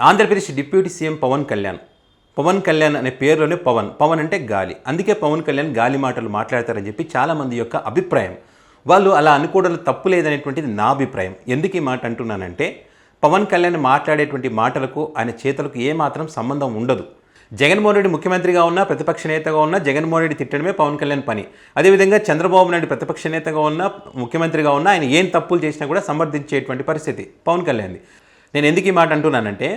Andhra Pradesh deputy CM Pawan Kalyan అనే పేరులోనే పవన్ అంటే గాలి. అందుకే పవన్ కళ్యాణ్ గాలి మాటలు మాట్లాడతారని చెప్పి చాలామంది యొక్క అభిప్రాయం. వాళ్ళు అలా అనుకోవడంలో తప్పు లేదనేటువంటిది నా అభిప్రాయం. ఎందుకు ఈ మాట అంటున్నానంటే, పవన్ కళ్యాణ్ మాట్లాడేటువంటి మాటలకు ఆయన చేతలకు ఏమాత్రం సంబంధం ఉండదు. జగన్మోహన్ రెడ్డి ముఖ్యమంత్రిగా ఉన్నా, ప్రతిపక్ష నేతగా ఉన్నా జగన్మోహన్ రెడ్డి తిట్టడమే పవన్ కళ్యాణ్ పని. అదేవిధంగా చంద్రబాబు నాయుడు ప్రతిపక్ష నేతగా ఉన్నా, ముఖ్యమంత్రిగా ఉన్నా ఆయన ఏం తప్పులు చేసినా కూడా సమర్థించేటువంటి పరిస్థితి పవన్ కళ్యాణ్ది. నేను ఎందుకు ఈ మాట అంటున్నానంటే,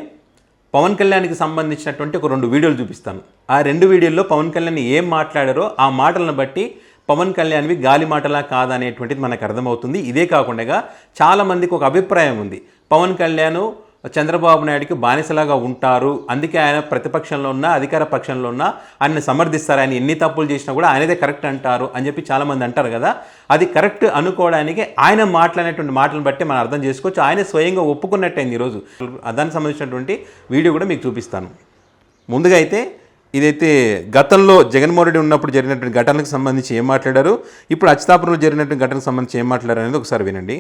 పవన్ కళ్యాణ్కి సంబంధించినటువంటి ఒక 2 వీడియోలు చూపిస్తాను. ఆ 2 వీడియోల్లో పవన్ కళ్యాణ్ ఏం మాట్లాడారో ఆ మాటలను బట్టి పవన్ కళ్యాణ్వి గాలి మాటలా కాదా అనేటువంటిది మనకు అర్థమవుతుంది. ఇదే కాకుండా చాలామందికి ఒక అభిప్రాయం ఉంది, పవన్ కళ్యాణ్ చంద్రబాబు నాయుడికి బానిసలాగా ఉంటారు, అందుకే ఆయన ప్రతిపక్షంలో ఉన్నా అధికార పక్షంలో ఉన్నా ఆయన్ని సమర్థిస్తారు, ఆయన ఎన్ని తప్పులు చేసినా కూడా ఆయనదే కరెక్ట్ అంటారు అని చెప్పి చాలామంది అంటారు కదా. అది కరెక్ట్ అనుకోవడానికి ఆయన మాట్లాడినటువంటి మాటలను బట్టి మనం అర్థం చేసుకోవచ్చు. ఆయన స్వయంగా ఒప్పుకున్నట్టయింది ఈరోజు. దానికి సంబంధించినటువంటి వీడియో కూడా మీకు చూపిస్తాను. ముందుగా అయితే ఇదైతే గతంలో జగన్మోహన్ రెడ్డి ఉన్నప్పుడు జరిగినటువంటి ఘటనలకు సంబంధించి ఏం మాట్లాడారు, ఇప్పుడు అచ్యుతాపురంలో జరిగినటువంటి ఘటనకు సంబంధించి ఏం మాట్లాడారు అనేది ఒకసారి వినండి.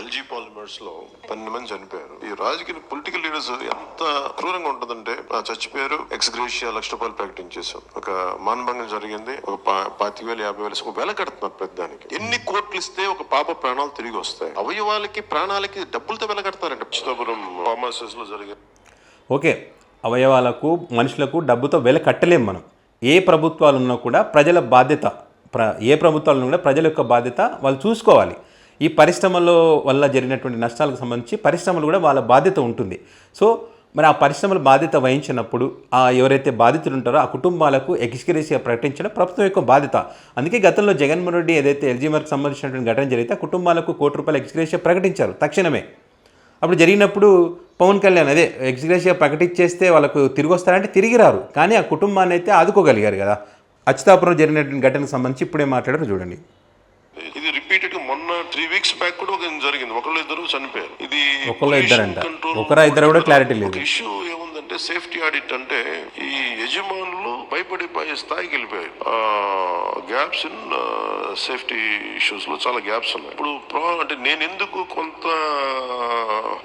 ఎల్జీ పాలిమర్స్ లో 12 మంది చనిపోయారు. ఈ రాజకీయ పొలిటికల్ లీడర్స్ ఎంత క్రూరంగా ఉంటుందంటే, చచ్చిపోయారు, ఎక్స్గ్రేషియా ₹1,00,000 ప్రకటించేసాం, ఒక మానభంగం జరిగింది, ఒక 25,000 50,000 ఒక వెల కడుతున్నారు పెద్దానికి. ఎన్ని కోట్లు ఇస్తే ఒక పాప ప్రాణాలు తిరిగి వస్తాయి? అవయవాలకి ప్రాణాలకి డబ్బులతో వెల కడతారంటే అచ్యుతాపురం ఫార్మసీస్ లో జరిగింది. ఓకే, అవయవాలకు మనుషులకు డబ్బుతో వెల కట్టలేం మనం. ఏ ప్రభుత్వాలు ఉన్నా కూడా ప్రజల బాధ్యత, ఏ ప్రభుత్వాలు ఉన్నా కూడా ప్రజల యొక్క బాధ్యత వాళ్ళు చూసుకోవాలి. ఈ పరిశ్రమల వల్ల జరిగినటువంటి నష్టాలకు సంబంధించి పరిశ్రమలు కూడా వాళ్ళ బాధ్యత ఉంటుంది. సో మరి ఆ పరిశ్రమల బాధ్యత వహించినప్పుడు ఎవరైతే బాధితులు ఉంటారో ఆ కుటుంబాలకు ఎక్స్గ్రేషియా ప్రకటించడం ప్రభుత్వం యొక్క బాధ్యత. అందుకే గతంలో జగన్మోహన్ రెడ్డి ఏదైతే ఎల్జీమర్కి సంబంధించినటువంటి ఘటన జరిగితే ఆ కుటుంబాలకు ₹1,00,00,000 ఎక్స్గ్రేషియా ప్రకటించారు తక్షణమే. అప్పుడు జరిగినప్పుడు పవన్ కళ్యాణ్ అదే ఎక్స్గ్రేషియా ప్రకటించేస్తే వాళ్ళకు తిరిగి వస్తారంటే తిరిగి రారు, కానీ ఆ కుటుంబాన్ని అయితే ఆదుకోగలిగారు కదా. అచ్యుతాపురం జరిగినటువంటి ఘటనకు సంబంధించి ఇప్పుడే మాట్లాడారు చూడండి. ఇది రిపీటెడ్ గా మొన్న 3 వీక్స్ బ్యాక్ కూడా ఒక జరిగింది, ఒకళ్ళు ఇద్దరు చనిపోయారు. ఇది ఒకరు ఇద్దరు కూడా క్లారిటీ లేదు. ఇష్యూ ఏముందంటే, సేఫ్టీ ఆడిట్ అంటే ఈ యజమానులు భయపడిపోయే స్థాయికి వెళ్ళిపోయారు. గ్యాప్స్ ఇన్ సేఫ్టీ ఇష్యూస్ లో చాలా గ్యాప్స్ ఉన్నాయి. ఇప్పుడు అంటే నేను ఎందుకు కొంత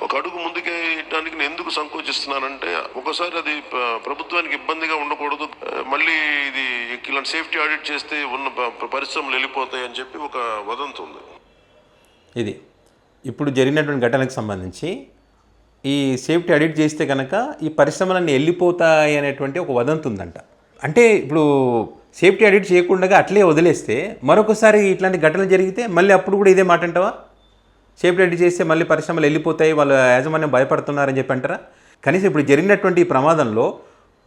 ఒక అడుగు ముందుకేయడానికి నేను ఎందుకు సంకోచిస్తున్నానంటే, ఒకసారి అది ప్రభుత్వానికి ఇబ్బందిగా ఉండకూడదు, మళ్ళీ ఇది ఇలాంటి సేఫ్టీ ఆడిట్ చేస్తే ఉన్న పరిశ్రమలు వెళ్ళిపోతాయి అని చెప్పి ఒక వదంతి ఉంది. ఇది ఇప్పుడు జరిగినటువంటి ఘటనకు సంబంధించి ఈ సేఫ్టీ ఆడిట్ చేస్తే కనుక ఈ పరిశ్రమలన్నీ వెళ్ళిపోతాయి అనేటువంటి ఒక వదంతి ఉందంట. అంటే ఇప్పుడు సేఫ్టీ ఆడిట్ చేయకుండా అట్లే వదిలేస్తే మరొకసారి ఇట్లాంటి ఘటనలు జరిగితే మళ్ళీ అప్పుడు కూడా ఇదే మాట అంటావా? సేఫ్టీ ఆడిట్ చేస్తే మళ్ళీ పరిశ్రమలు వెళ్ళిపోతాయి, వాళ్ళ యాజమాన్యం భయపడుతున్నారని చెప్పి అంటారా? కనీసం ఇప్పుడు జరిగినటువంటి ప్రమాదంలో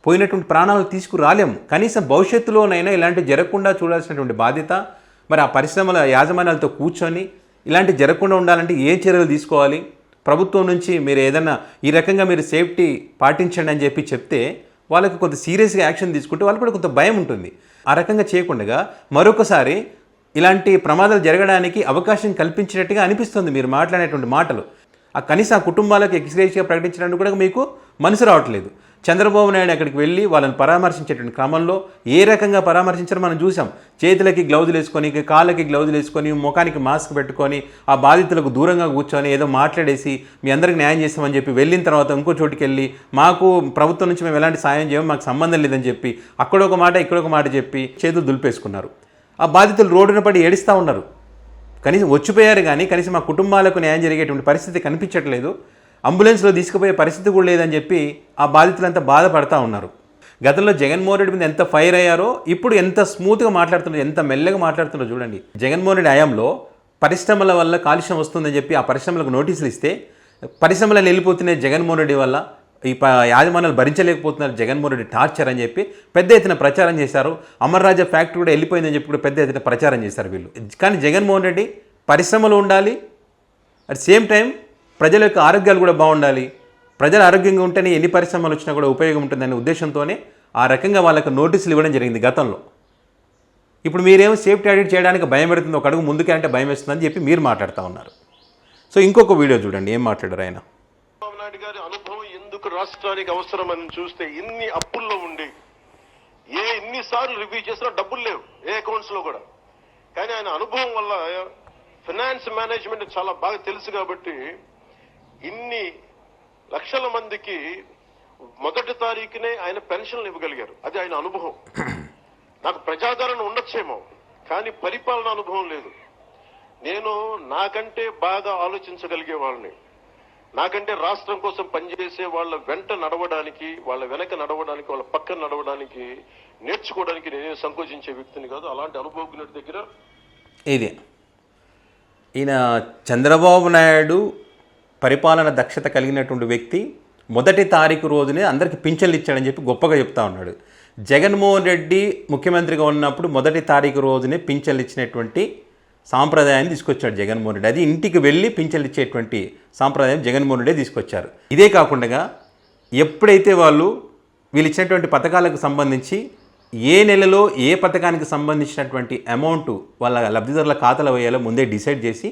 పోయినటువంటి ప్రాణాలు తీసుకురాలేము, కనీసం భవిష్యత్తులోనైనా ఇలాంటివి జరగకుండా చూడాల్సినటువంటి బాధ్యత మరి ఆ పరిశ్రమల యాజమాన్యాలతో కూర్చొని ఇలాంటివి జరగకుండా ఉండాలంటే ఏ చర్యలు తీసుకోవాలి? ప్రభుత్వం నుంచి మీరు ఏదైనా ఈ రకంగా మీరు సేఫ్టీ పాటించండి అని చెప్పి చెప్తే వాళ్ళకి కొంత సీరియస్గా యాక్షన్ తీసుకుంటే వాళ్ళకి కూడా కొంత భయం ఉంటుంది. ఆ రకంగా చేయకుండా మరొకసారి ఇలాంటి ప్రమాదాలు జరగడానికి అవకాశం కల్పించినట్టుగా అనిపిస్తుంది మీరు మాట్లాడేటువంటి మాటలు. కనీసం ఆ కుటుంబాలకు ఎక్స్గ్రేషియా ప్రకటించడానికి కూడా మీకు మనసు రావట్లేదు. చంద్రబాబు నాయుడు అక్కడికి వెళ్ళి వాళ్ళని పరామర్శించేటువంటి క్రమంలో ఏ రకంగా పరామర్శించారో మనం చూసాం. చేతులకి గ్లౌజులు వేసుకొని, కాళ్ళకి గ్లౌజులు వేసుకొని, ముఖానికి మాస్క్ పెట్టుకొని ఆ బాధితులకు దూరంగా కూర్చొని ఏదో మాట్లాడేసి మీ అందరికీ న్యాయం చేస్తామని చెప్పి వెళ్ళిన తర్వాత ఇంకో చోటుకి వెళ్ళి మాకు ప్రభుత్వం నుంచి మేము ఎలాంటి సాయం చేయము, మాకు సంబంధం లేదని చెప్పి అక్కడొక మాట ఇక్కడొక మాట చెప్పి చేతులు దులిపేసుకున్నారు. ఆ బాధితులు రోడ్డున పడి ఏడుస్తూ ఉన్నారు. కనీసం వచ్చిపోయారు కానీ కనీసం మా కుటుంబాలకు న్యాయం జరిగేటువంటి పరిస్థితి కనిపించట్లేదు, అంబులెన్స్లో తీసుకుపోయే పరిస్థితి కూడా లేదని చెప్పి ఆ బాధితులంతా బాధపడతా ఉన్నారు. గతంలో జగన్మోహన్ రెడ్డి మీద ఎంత ఫైర్ అయ్యారో ఇప్పుడు ఎంత స్మూత్గా మాట్లాడుతున్నారు, ఎంత మెల్లగా మాట్లాడుతున్నారో చూడండి. జగన్మోహన్ రెడ్డి హయాంలో పరిశ్రమల వల్ల కాలుష్యం వస్తుందని చెప్పి ఆ పరిశ్రమలకు నోటీసులు ఇస్తే పరిశ్రమలను వెళ్ళిపోతున్నాయి జగన్మోహన్ రెడ్డి వల్ల, ఈ యాజమాన్యాలు భరించలేకపోతున్నారు జగన్మోహన్ రెడ్డి టార్చర్ అని చెప్పి పెద్ద ఎత్తున ప్రచారం చేశారు. అమర్ రాజా ఫ్యాక్టరీ కూడా వెళ్ళిపోయిందని చెప్పి కూడా పెద్ద ఎత్తున ప్రచారం చేశారు వీళ్ళు. కానీ జగన్మోహన్ రెడ్డి పరిశ్రమలు ఉండాలి, అట్ సేమ్ టైం ప్రజల యొక్క ఆరోగ్యాలు కూడా బాగుండాలి, ప్రజలు ఆరోగ్యంగా ఉంటేనే ఎన్ని పరిశ్రమలు వచ్చినా కూడా ఉపయోగం ఉంటుందనే ఉద్దేశంతోనే ఆ రకంగా వాళ్ళకు నోటీసులు ఇవ్వడం జరిగింది గతంలో. ఇప్పుడు మీరేమో సేఫ్టీ ఆడిట్ చేయడానికి భయం పెడుతుంది, ఒక అడుగు ముందుకే అంటే భయం వేస్తుందని చెప్పి మీరు మాట్లాడుతూ ఉన్నారు. సో ఇంకొక వీడియో చూడండి ఏం మాట్లాడారు ఆయన. చంద్రబాబు నాయుడు గారి అనుభవం ఎందుకు రాష్ట్రానికి అవసరం అని చూస్తే, ఇన్ని అప్పుల్లో ఉండి ఎన్నిసార్లు రివ్యూ చేసినా డబ్బులు లేవు ఏ అకౌంట్స్ లో కూడా. కానీ ఆయన అనుభవం వల్ల ఫైనాన్స్ మేనేజ్మెంట్ చాలా బాగా తెలుసు కాబట్టి ఇన్ని లక్షల మందికి మొదటి తారీఖునే ఆయన పెన్షన్లు ఇవ్వగలిగారు. అది ఆయన అనుభవం. నాకు ప్రజాదరణ ఉండొచ్చేమో, కానీ పరిపాలన అనుభవం లేదు. నేను నాకంటే బాగా ఆలోచించగలిగే వాళ్ళని, నాకంటే రాష్ట్రం కోసం పనిచేసే వాళ్ళ వెంట నడవడానికి, వాళ్ళ వెనక నడవడానికి, వాళ్ళ పక్కన నడవడానికి, నేర్చుకోవడానికి నేనే సంకోచించే వ్యక్తిని కాదు. అలాంటి అనుభవజ్ఞుడి దగ్గర ఇది ఈయన చంద్రబాబు నాయుడు పరిపాలన దక్షత కలిగినటువంటి వ్యక్తి మొదటి తారీఖు రోజునే అందరికీ పింఛన్లు ఇచ్చాడని చెప్పి గొప్పగా చెప్తా ఉన్నాడు. జగన్మోహన్ రెడ్డి ముఖ్యమంత్రిగా ఉన్నప్పుడు మొదటి తారీఖు రోజునే పింఛన్లు ఇచ్చినటువంటి సాంప్రదాయాన్ని తీసుకొచ్చాడు జగన్మోహన్ రెడ్డి. అది ఇంటికి వెళ్ళి పింఛన్లు ఇచ్చేటువంటి సాంప్రదాయం జగన్మోహన్ రెడ్డి తీసుకొచ్చారు. ఇదే కాకుండా ఎప్పుడైతే వీళ్ళు ఇచ్చినటువంటి పథకాలకు సంబంధించి ఏ నెలలో ఏ పథకానికి సంబంధించినటువంటి అమౌంట్ వాళ్ళ లబ్ధిదారుల ఖాతాలో వేయాలో ముందే డిసైడ్ చేసి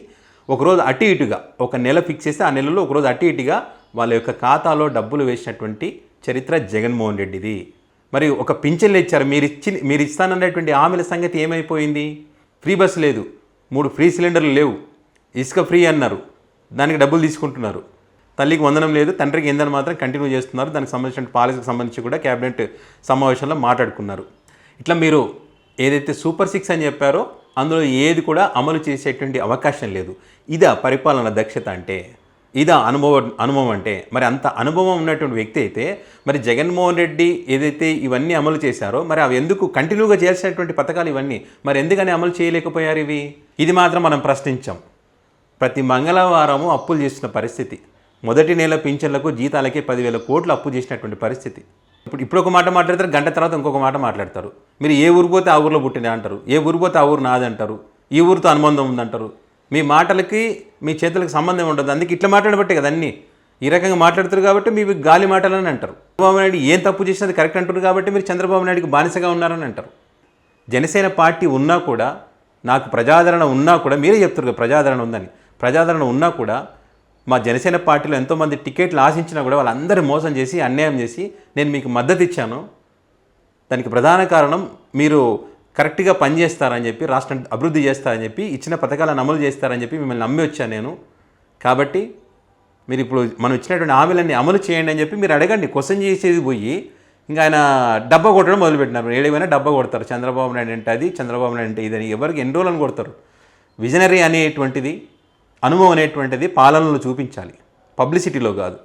ఒకరోజు అటు ఇటుగా ఒక నెల ఫిక్స్ చేస్తే ఆ నెలలో ఒకరోజు అటు ఇటుగా వాళ్ళ యొక్క ఖాతాలో డబ్బులు వేసినటువంటి చరిత్ర జగన్మోహన్ రెడ్డిది. మరి ఒక పింఛన్లు ఇచ్చారు, మీరు ఇస్తానన్నటువంటి హామీల సంగతి ఏమైపోయింది? ఫ్రీ బస్సు లేదు, 3 ఫ్రీ సిలిండర్లు లేవు, ఇసుక ఫ్రీ అన్నారు, దానికి డబ్బులు తీసుకుంటున్నారు. తల్లికి వందనం లేదు, తండ్రికి ఏందని మాత్రం కంటిన్యూ చేస్తున్నారు. దానికి సంబంధించిన పాలసీకి సంబంధించి కూడా క్యాబినెట్ సమావేశంలో మాట్లాడుకున్నారు. ఇట్లా మీరు ఏదైతే సూపర్ 6 అని చెప్పారో అందులో ఏది కూడా అమలు చేసేటువంటి అవకాశం లేదు. ఇదా పరిపాలన దక్షత అంటే? ఇదా అనుభవం అంటే? మరి అంత అనుభవం ఉన్నటువంటి వ్యక్తి అయితే మరి జగన్మోహన్ రెడ్డి ఏదైతే ఇవన్నీ అమలు చేశారో మరి అవి ఎందుకు కంటిన్యూగా చేయాల్సినటువంటి పథకాలు ఇవన్నీ మరి ఎందుకని అమలు చేయలేకపోయారు ఇవి? ఇది మాత్రం మనం ప్రశ్నించాం. ప్రతి మంగళవారము అప్పులు చేసిన పరిస్థితి, మొదటి నెల పింఛన్లకు జీతాలకే 10,000 కోట్లు అప్పు చేసినటువంటి పరిస్థితి. ఇప్పుడు ఒక మాట మాట్లాడతారు, గంట తర్వాత ఇంకొక మాట మాట్లాడతారు. మీరు ఏ ఊరు పోతే ఆ ఊరిలో పుట్టిన అంటారు, ఏ ఊరు పోతే ఆ ఊరు నాదంటారు, ఈ ఊరితో అనుబంధం ఉందంటారు. మీ మాటలకి మీ చేతులకు సంబంధం ఉండదు. అందుకే ఇట్లా మాట్లాడబట్టే కదా అన్నీ ఈ రకంగా మాట్లాడుతారు కాబట్టి మీరు గాలి మాటలని అంటారు. చంద్రబాబు నాయుడు ఏం తప్పు చేసినది కరెక్ట్ అంటారు కాబట్టి మీరు చంద్రబాబు నాయుడుకి బానిసగా ఉన్నారని అంటారు. జనసేన పార్టీ ఉన్నా కూడా, నాకు ప్రజాదరణ ఉన్నా కూడా, మీరే చెప్తారు కదా ప్రజాదరణ ఉందని, ప్రజాదరణ ఉన్నా కూడా మా జనసేన పార్టీలో ఎంతోమంది టికెట్లు ఆశించినా కూడా వాళ్ళందరూ మోసం చేసి అన్యాయం చేసి నేను మీకు మద్దతు ఇచ్చాను. దానికి ప్రధాన కారణం మీరు కరెక్ట్గా పనిచేస్తారని చెప్పి, రాష్ట్రం అభివృద్ధి చేస్తారని చెప్పి, ఇచ్చిన పథకాలను అమలు చేస్తారని చెప్పి మిమ్మల్ని నమ్మి వచ్చాను నేను. కాబట్టి మీరు ఇప్పుడు మనం ఇచ్చినటువంటి హామీలన్నీ అమలు చేయండి అని చెప్పి మీరు అడగండి. క్వశ్చన్ చేసేది పోయి ఇంకా ఆయన డబ్బా కొట్టడం మొదలుపెట్టినారు. ఏడైనా డబ్బా కొడతారు. చంద్రబాబు నాయుడు అంటే అది, చంద్రబాబు నాయుడు అంటే ఇదని ఎవరికి ఎన్ని రోజులను కొడతారు? విజనరీ అనేటువంటిది, అనుభవం అనేటువంటిది పాలనలో చూపించాలి, పబ్లిసిటీలో కాదు.